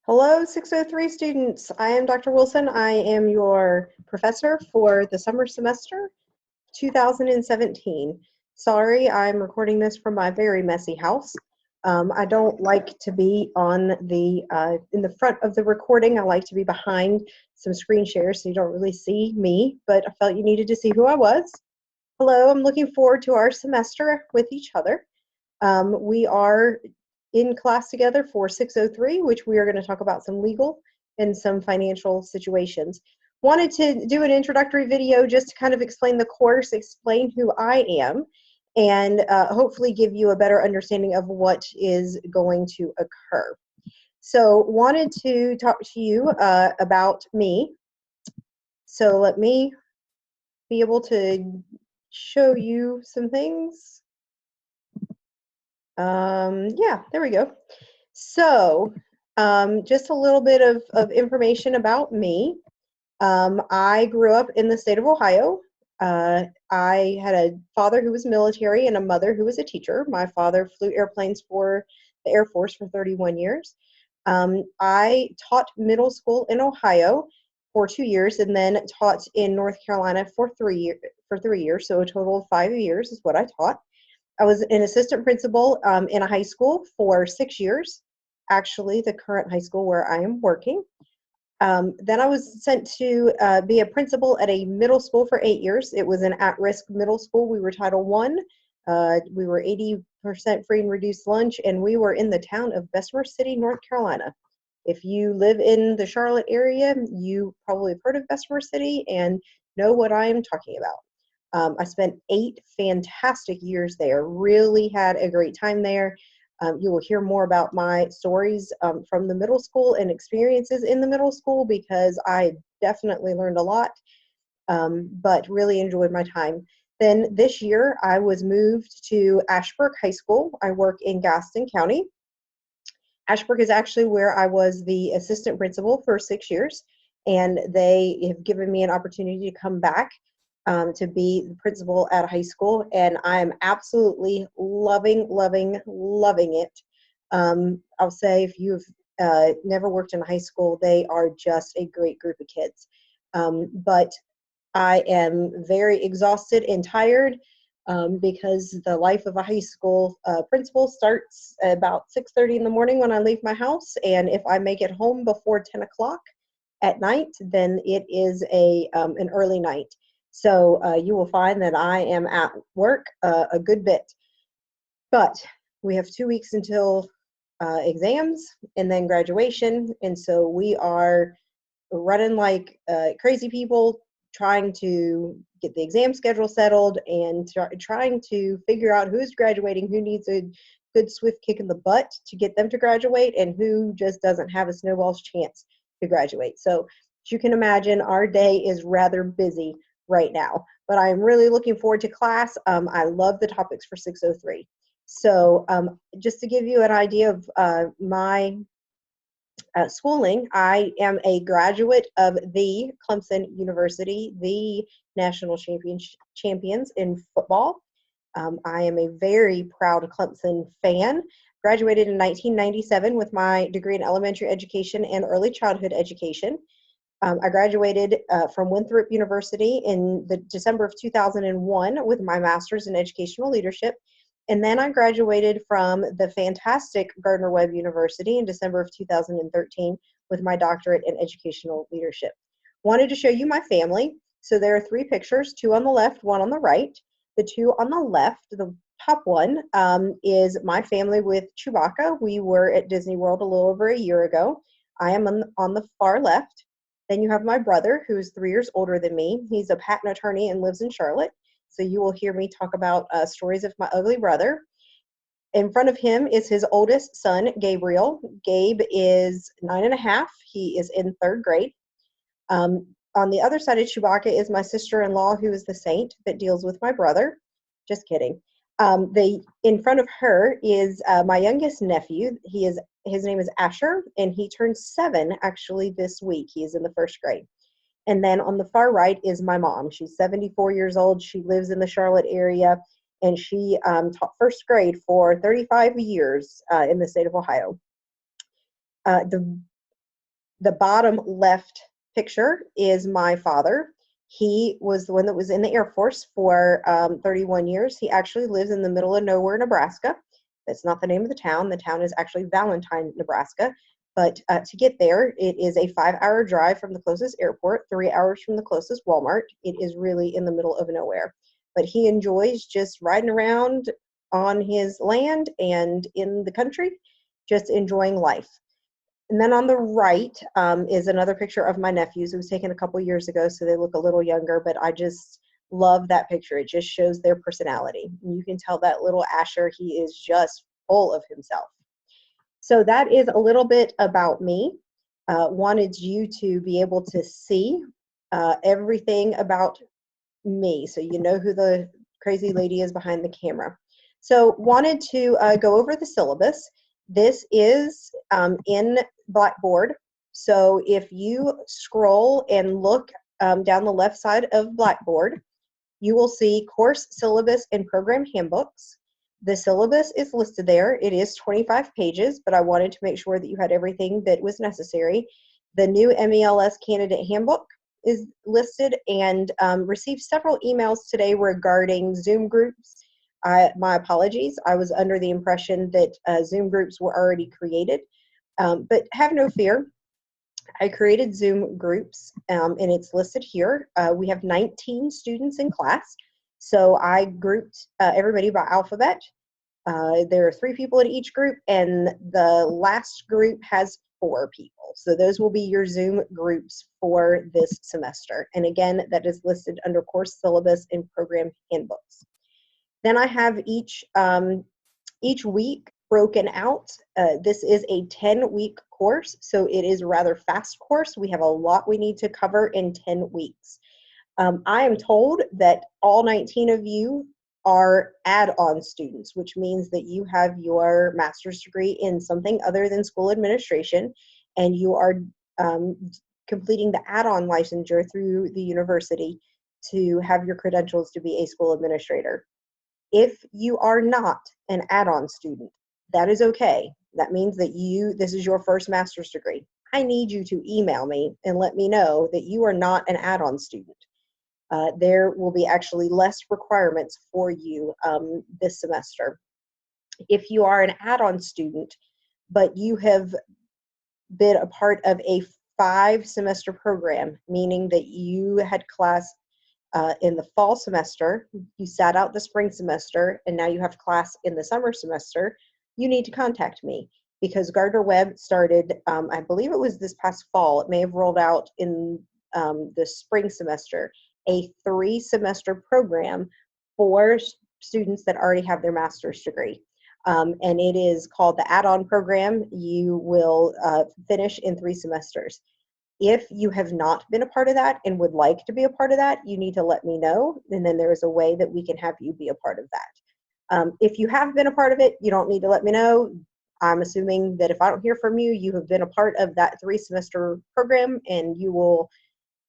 Hello, 603 students. I am Dr. Wilson. I am your professor for the summer semester 2017. Sorry, I'm recording this from my very messy house. I don't like to be on in the front of the recording. I like to be behind some screen shares so you don't really see me, but I felt you needed to see who I was. Hello, I'm looking forward to our semester with each other. We are in class together for 603, which we are going to talk about some legal and some financial situations. Wanted to do an introductory video just to kind of explain the course, explain who I am, and hopefully give you a better understanding of what is going to occur. So wanted to talk to you about me. So let me be able to show you some things. Yeah, there we go. So just a little bit of information about me. I grew up in the state of Ohio. I had a father who was military and a mother who was a teacher. My father flew airplanes for the Air Force for 31 years. I taught middle school in Ohio for 2 years and then taught in North Carolina for 3 years. So a total of 5 years is what I taught. I was an assistant principal in a high school for 6 years, actually the current high school where I am working. Then I was sent to be a principal at a middle school for 8 years. It was an at-risk middle school. We were Title I. We were 80% free and reduced lunch, and we were in the town of Bessemer City, North Carolina. If you live in the Charlotte area, you probably have heard of Bessemer City and know what I am talking about. I spent 8 fantastic years there, really had a great time there. You will hear more about my stories from the middle school and experiences in the middle school because I definitely learned a lot, but really enjoyed my time. Then this year, I was moved to Ashburg High School. I work in Gaston County. Ashburg is actually where I was the assistant principal for 6 years, and they have given me an opportunity to come back to be the principal at a high school, and I'm absolutely loving it. I'll say if you've never worked in a high school, they are just a great group of kids. But I am very exhausted and tired because the life of a high school principal starts at about 6:30 in the morning when I leave my house, and if I make it home before 10 o'clock at night, then it is an early night. So you will find that I am at work a good bit. But we have 2 weeks until exams and then graduation. And so we are running like crazy people trying to get the exam schedule settled and trying to figure out who's graduating, who needs a good swift kick in the butt to get them to graduate, and who just doesn't have a snowball's chance to graduate. So as you can imagine, our day is rather busy right now, but I'm really looking forward to class. I love the topics for 603. So just to give you an idea of my schooling, I am a graduate of the Clemson University, the national champions in football. I am a very proud Clemson fan. Graduated in 1997 with my degree in elementary education and early childhood education. I graduated from Winthrop University in the December of 2001 with my master's in educational leadership. And then I graduated from the fantastic Gardner-Webb University in December of 2013 with my doctorate in educational leadership. Wanted to show you my family. So there are 3 pictures, 2 on the left, 1 on the right. The 2 on the left, the top one, is my family with Chewbacca. We were at Disney World a little over a year ago. I am on the far left. Then you have my brother, who is 3 years older than me. He's a patent attorney and lives in Charlotte. So you will hear me talk about stories of my ugly brother. In front of him is his oldest son, Gabriel. Gabe is 9.5. He is in 3rd grade. On the other side of Chewbacca is my sister-in-law, who is the saint that deals with my brother. Just kidding. In front of her is my youngest nephew. His name is Asher, and he turns 7 actually this week. He is in the 1st grade. And then on the far right is my mom. She's 74 years old. She lives in the Charlotte area, and she taught 1st grade for 35 years in the state of Ohio. The The bottom left picture is my father. He was the one that was in the Air Force for 31 years. He actually lives in the middle of nowhere, Nebraska. That's not the name of the town. The town is actually Valentine, Nebraska. But to get there, it is a 5-hour drive from the closest airport, 3 hours from the closest Walmart. It is really in the middle of nowhere. But he enjoys just riding around on his land and in the country, just enjoying life. And then on the right is another picture of my nephews. It was taken a couple years ago, so they look a little younger, but I just love that picture. It just shows their personality. And you can tell that little Asher, he is just full of himself. So that is a little bit about me. Wanted you to be able to see everything about me, so you know who the crazy lady is behind the camera. So wanted to go over the syllabus. This is in Blackboard. So if you scroll and look down the left side of Blackboard, you will see course syllabus and program handbooks. The syllabus is listed there. It is 25 pages, but I wanted to make sure that you had everything that was necessary. The new MELS candidate handbook is listed, and received several emails today regarding Zoom groups. My apologies. I was under the impression that Zoom groups were already created, but have no fear. I created Zoom groups, and it's listed here. We have 19 students in class, so I grouped everybody by alphabet. There are 3 people in each group, and the last group has 4 people. So those will be your Zoom groups for this semester. And again, that is listed under course syllabus and program handbooks. Then I have each week broken out. This is a 10-week course, so it is a rather fast course. We have a lot we need to cover in 10 weeks. I am told that all 19 of you are add-on students, which means that you have your master's degree in something other than school administration, and you are completing the add-on licensure through the university to have your credentials to be a school administrator. If you are not an add-on student, that is okay. That means that this is your first master's degree. I need you to email me and let me know that you are not an add-on student. There will be actually less requirements for you this semester. If you are an add-on student, but you have been a part of a 5-semester program, meaning that you had class in the fall semester, you sat out the spring semester, and now you have class in the summer semester, you need to contact me, because Gardner-Webb started, I believe it was this past fall, it may have rolled out in the spring semester, a 3-semester program for students that already have their master's degree. And it is called the add-on program. You will finish in 3 semesters. If you have not been a part of that and would like to be a part of that, you need to let me know, and then there is a way that we can have you be a part of that. If you have been a part of it, you don't need to let me know. I'm assuming that if I don't hear from you, you have been a part of that 3-semester program, and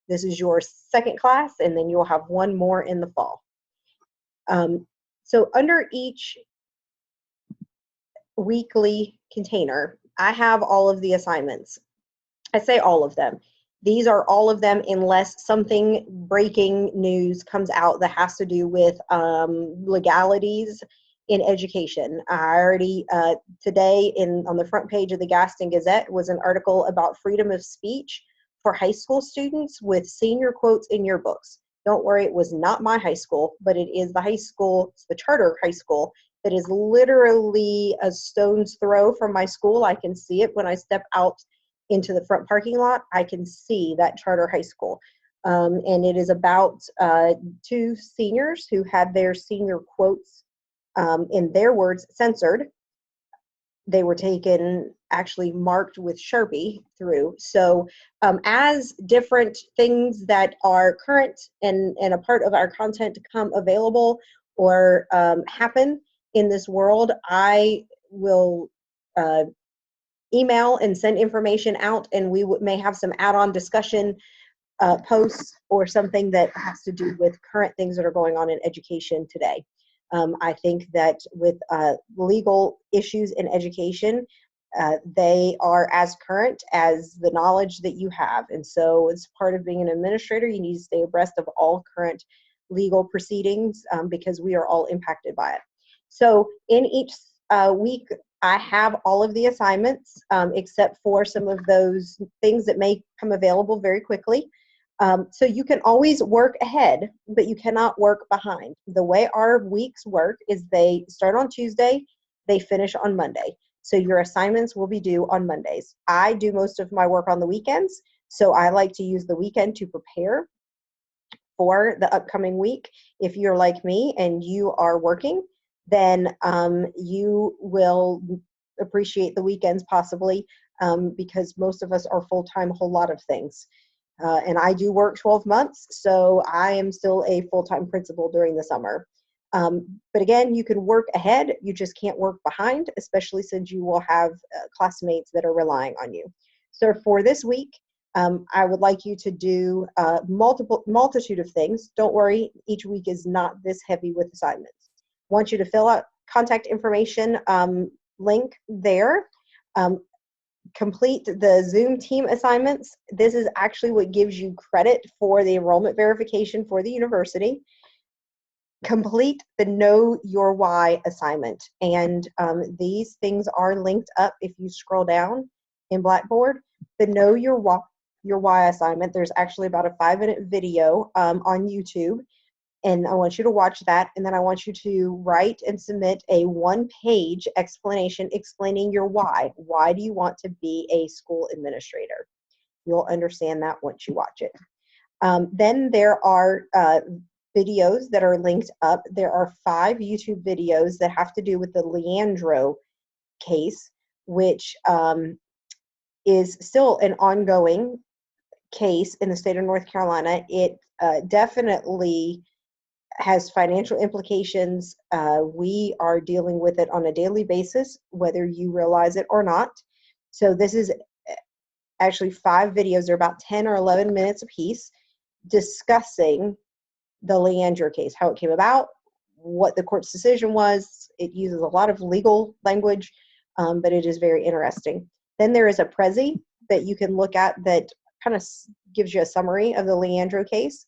this is your second class, and then you'll have 1 more in the fall. So under each weekly container, I have all of the assignments. I say all of them. These are all of them unless something breaking news comes out that has to do with legalities in education. I already, today on the front page of the Gaston Gazette was an article about freedom of speech for high school students with senior quotes in yearbooks. Don't worry, it was not my high school, but it is the high school, it's the charter high school that is literally a stone's throw from my school. I can see it when I step out into the front parking lot. I can see that charter high school. And it is about 2 seniors who had their senior quotes, in their words, censored. They were taken, actually marked with Sharpie through. So as different things that are current and a part of our content become available or happen in this world, I will email and send information out, and we may have some add-on discussion posts or something that has to do with current things that are going on in education today. I think that with legal issues in education, They are as current as the knowledge that you have. And so as part of being an administrator, you need to stay abreast of all current legal proceedings because we are all impacted by it. So in each week, I have all of the assignments except for some of those things that may come available very quickly. So you can always work ahead, but you cannot work behind. The way our weeks work is they start on Tuesday, they finish on Monday. So your assignments will be due on Mondays. I do most of my work on the weekends, so I like to use the weekend to prepare for the upcoming week. If you're like me and you are working, then you will appreciate the weekends possibly because most of us are full-time a whole lot of things. And I do work 12 months, so I am still a full-time principal during the summer. But again, you can work ahead, you just can't work behind, especially since you will have classmates that are relying on you. So for this week, I would like you to do multitude of things. Don't worry, each week is not this heavy with assignments. I want you to fill out contact information link there. Complete the Zoom team assignments. This is actually what gives you credit for the enrollment verification for the university. Complete the Know Your Why assignment. And these things are linked up if you scroll down in Blackboard. The Know Your Why assignment, there's actually about a 5-minute video on YouTube. And I want you to watch that, and then I want you to write and submit a 1-page explanation explaining your why. Why do you want to be a school administrator? You'll understand that once you watch it. Then there are videos that are linked up. There are 5 YouTube videos that have to do with the Leandro case, which is still an ongoing case in the state of North Carolina. It definitely has financial implications. We are dealing with it on a daily basis, whether you realize it or not. So this is actually 5 videos. They're about 10 or 11 minutes apiece discussing the Leandro case, how it came about, what the court's decision was. It uses a lot of legal language, but it is very interesting. Then there is a Prezi that you can look at that kind of gives you a summary of the Leandro case.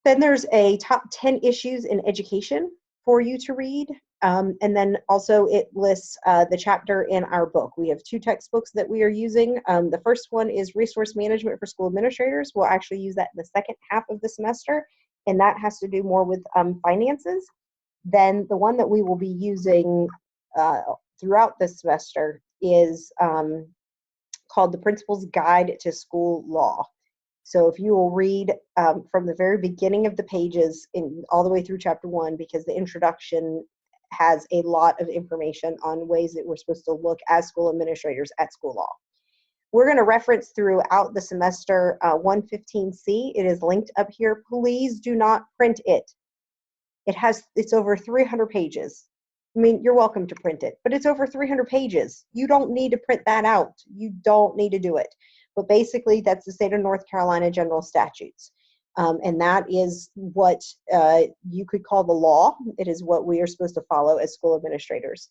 Then there's a top 10 issues in education for you to read. And then also it lists the chapter in our book. We have 2 textbooks that we are using. The first one is Resource Management for School Administrators. We'll actually use that in the second half of the semester, and that has to do more with finances. Then the one that we will be using throughout the semester is called The Principal's Guide to School Law. So if you will read from the very beginning of the pages all the way through chapter 1, because the introduction has a lot of information on ways that we're supposed to look as school administrators at school law. We're going to reference throughout the semester 115C. It is linked up here. Please do not print it. It's over 300 pages. I mean, you're welcome to print it, but it's over 300 pages. You don't need to print that out. You don't need to do it. But basically, that's the state of North Carolina general statutes. And that is what you could call the law. It is what we are supposed to follow as school administrators.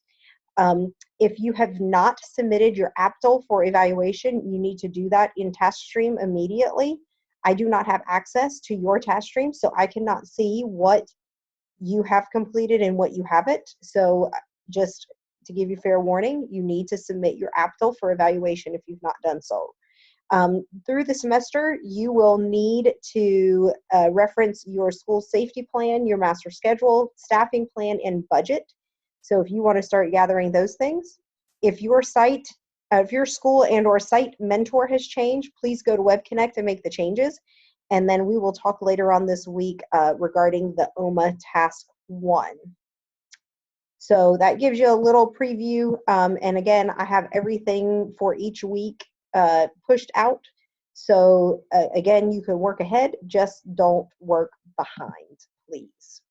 If you have not submitted your APTL for evaluation, you need to do that in TaskStream immediately. I do not have access to your TaskStream, so I cannot see what you have completed and what you haven't. So just to give you fair warning, you need to submit your APTL for evaluation if you've not done so. Through the semester, you will need to reference your school safety plan, your master schedule, staffing plan, and budget. So if you want to start gathering those things, if your school and or site mentor has changed, please go to WebConnect and make the changes. And then we will talk later on this week regarding the OMA Task 1. So that gives you a little preview. And again, I have everything for each week pushed out. So again, you can work ahead, just don't work behind, please.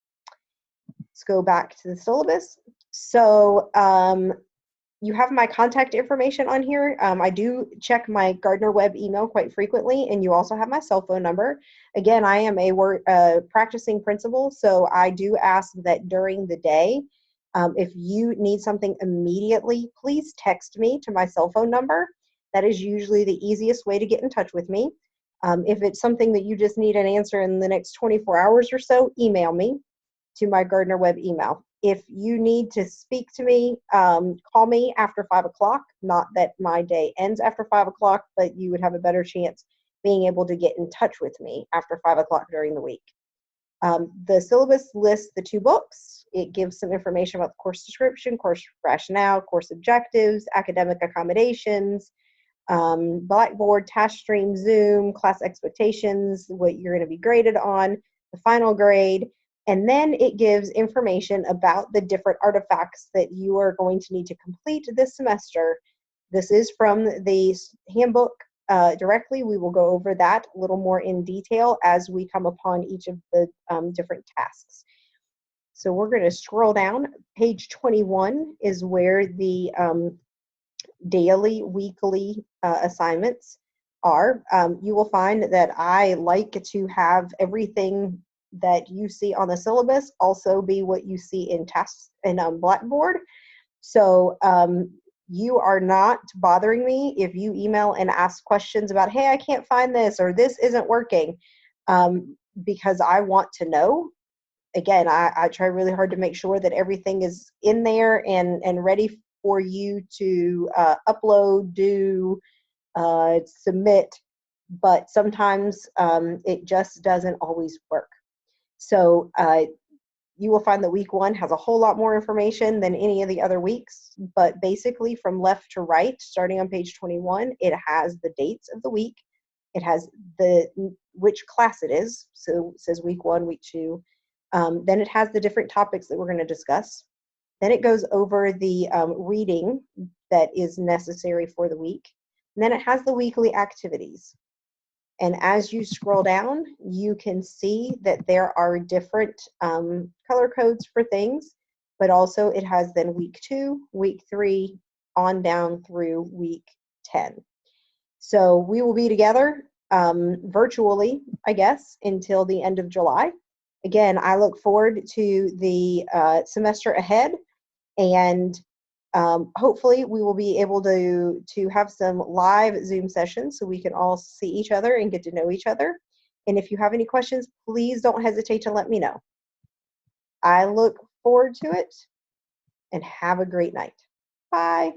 Let's go back to the syllabus. So you have my contact information on here. I do check my Gardner Web email quite frequently, and you also have my cell phone number. Again, I am a practicing principal, so I do ask that during the day If you need something immediately, please text me to my cell phone number. That is usually the easiest way to get in touch with me. If it's something that you just need an answer in the next 24 hours or so, email me to my Gardner Web email. If you need to speak to me, call me after 5 o'clock. Not that my day ends after 5 o'clock, but you would have a better chance being able to get in touch with me after 5 o'clock during the week. The syllabus lists the 2 books. It gives some information about the course description, course rationale, course objectives, academic accommodations, Blackboard, task stream, Zoom, class expectations, what you're going to be graded on, the final grade, and then it gives information about the different artifacts that you are going to need to complete this semester. This is from the handbook directly. We will go over that a little more in detail as we come upon each of the different tasks. So we're going to scroll down. Page 21 is where the daily, weekly assignments are. You will find that I like to have everything that you see on the syllabus also be what you see in tasks in Blackboard. So you are not bothering me if you email and ask questions about, hey, I can't find this, or this isn't working, because I want to know. Again, I try really hard to make sure that everything is in there and ready for you to upload, do, submit, but sometimes it just doesn't always work. So you will find that week 1 has a whole lot more information than any of the other weeks, but basically from left to right, starting on page 21, it has the dates of the week. It has which class it is, so it says week 1, week 2. Then it has the different topics that we're going to discuss. Then it goes over the reading that is necessary for the week. And then it has the weekly activities. And as you scroll down, you can see that there are different color codes for things, but also it has then week 2, week 3, on down through week 10. So we will be together virtually, I guess, until the end of July. Again, I look forward to the semester ahead, and hopefully we will be able to have some live Zoom sessions so we can all see each other and get to know each other. And if you have any questions, please don't hesitate to let me know. I look forward to it, and have a great night. Bye.